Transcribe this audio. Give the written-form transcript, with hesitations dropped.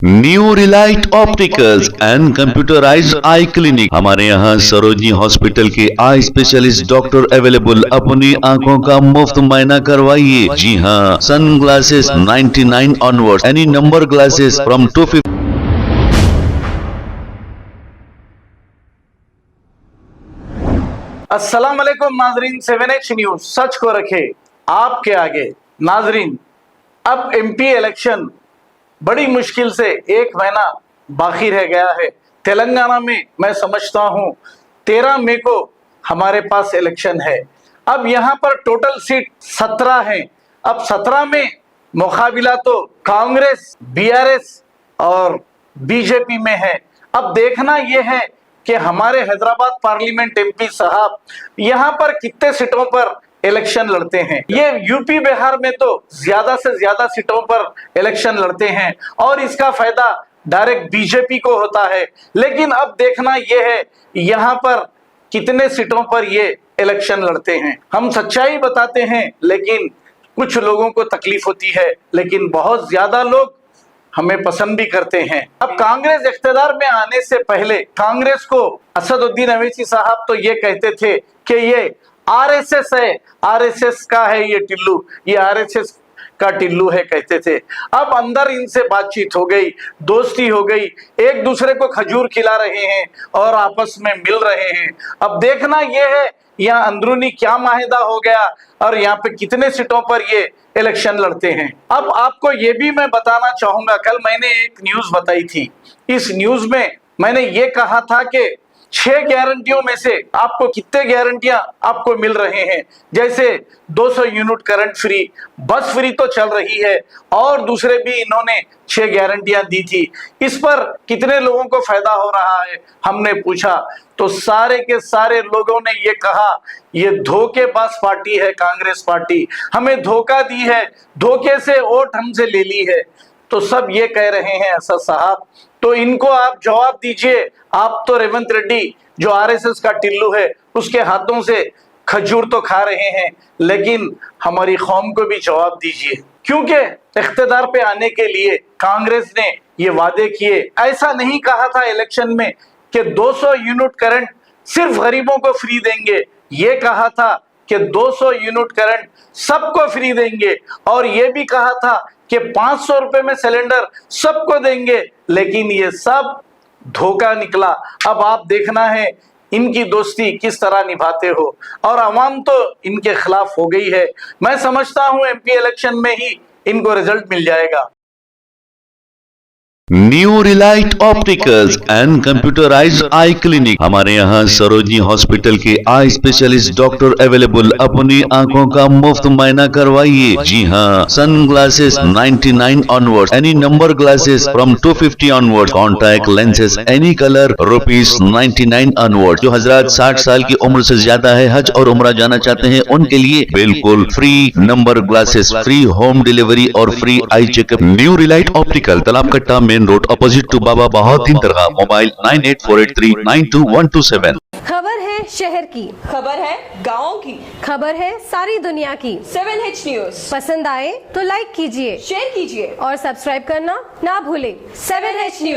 New Relight opticals and computerised I clinic. हमारे यहाँ Sarojini hospital के आई स्पेशलिस्ट डॉक्टर अवेलेबल। अपनी आंखों का मुफ्त मुआयना करवाइए। जी हाँ, sun glasses 99 onward, any number glasses from 250। अस्सलाम वालेकुम नाजरीन, 7H न्यूज सच को रखे आपके आगे। नाजरीन, अब एमपी इलेक्शन बड़ी मुश्किल से एक महीना बाकी रह गया है। तेलंगाना में मैं समझता हूं 13 मई को हमारे पास इलेक्शन है। अब यहां पर टोटल सीट 17 हैं। अब 17 में मुकाबला तो कांग्रेस, बीआरएस और बीजेपी में है। अब देखना यह है कि हमारे हैदराबाद पार्लियामेंट एमपी साहब यहां पर कितने सीटों पर इलेक्शन लड़ते हैं। ये यूपी बिहार में तो ज्यादा से ज्यादा सीटों पर इलेक्शन लड़ते हैं और इसका फायदा डायरेक्ट बीजेपी को होता है। लेकिन अब देखना यह है यहां पर कितने सीटों पर ये इलेक्शन लड़ते हैं। हम सच्चाई बताते हैं, लेकिन कुछ लोगों को तकलीफ होती है, लेकिन बहुत ज्यादा लोग हमें पसंद भी करते हैं। अब कांग्रेस इख्तियार में आने से पहले कांग्रेस को असदुद्दीन अवैसी साहब तो ये कहते थे कि ये आरएसएस है, आरएसएस का है ये टिल्लू, ये आरएसएस का टिल्लू है कहते थे। अब अंदर इनसे बातचीत हो गई, दोस्ती हो गई, एक दूसरे को खजूर खिला रहे हैं और आपस में मिल रहे हैं। अब देखना यह है यहाँ अंदरूनी क्या माहिदा हो गया और यहाँ पे कितने सीटों पर ये इलेक्शन लड़ते हैं। अब आपको ये भी मैं बताना चाहूंगा, कल मैंने एक न्यूज बताई थी। इस न्यूज में मैंने ये कहा था कि 6 गारंटियों में से आपको कितने गारंटियां आपको मिल रहे हैं। जैसे 200 यूनिट करंट फ्री, बस फ्री तो चल रही है और दूसरे भी इन्होंने 6 गारंटियां दी थी। इस पर कितने लोगों को फायदा हो रहा है हमने पूछा, तो सारे के सारे लोगों ने ये कहा ये धोखेबाज पार्टी है कांग्रेस पार्टी, हमें धोखा दी है, धोखे से वोट हमसे ले ली है। तो सब ये कह रहे हैं असद साहब, तो इनको आप जवाब दीजिए। आप तो रेवंत रेड्डी जो आरएसएस का टिल्लू है उसके हाथों से खजूर तो खा रहे हैं, लेकिन हमारी कौम को भी जवाब दीजिए, क्योंकि इख्तियार पे आने के लिए कांग्रेस ने ये वादे किए। ऐसा नहीं कहा था इलेक्शन में कि 200 यूनिट करंट सिर्फ गरीबों को फ्री देंगे, ये कहा था कि 200 यूनिट करंट सबको फ्री देंगे और ये भी कहा था कि 500 रुपए में सिलेंडर सबको देंगे, लेकिन ये सब धोखा निकला। अब आप देखना है इनकी दोस्ती किस तरह निभाते हो, और अवाम तो इनके खिलाफ हो गई है। मैं समझता हूं एमपी इलेक्शन में ही इनको रिजल्ट मिल जाएगा। New Relight opticals and computerised I clinic. हमारे यहाँ सरोजनी हॉस्पिटल के आई स्पेशलिस्ट डॉक्टर अवेलेबल। अपनी आंखों का मुफ्त मुआयना करवाइए। जी हाँ, sun glasses 99 onward, any number glasses from 250 onward, contact lenses any colour ₹99 onward. जो हजरात 60 साल की उम्र से ज्यादा है, हज और उम्रा जाना चाहते हैं, उनके लिए बिल्कुल free number glasses, free home delivery और free eye checkup. New Relight Optical, Talab Katta, main road, opposite to Baba Bahauddin Dargah. Mobile 9848392127। खबर है शहर की, खबर है गाँव की, खबर है सारी दुनिया की। 7H न्यूज पसंद आए तो लाइक कीजिए, शेयर कीजिए और सब्सक्राइब करना ना भूलें। 7H news.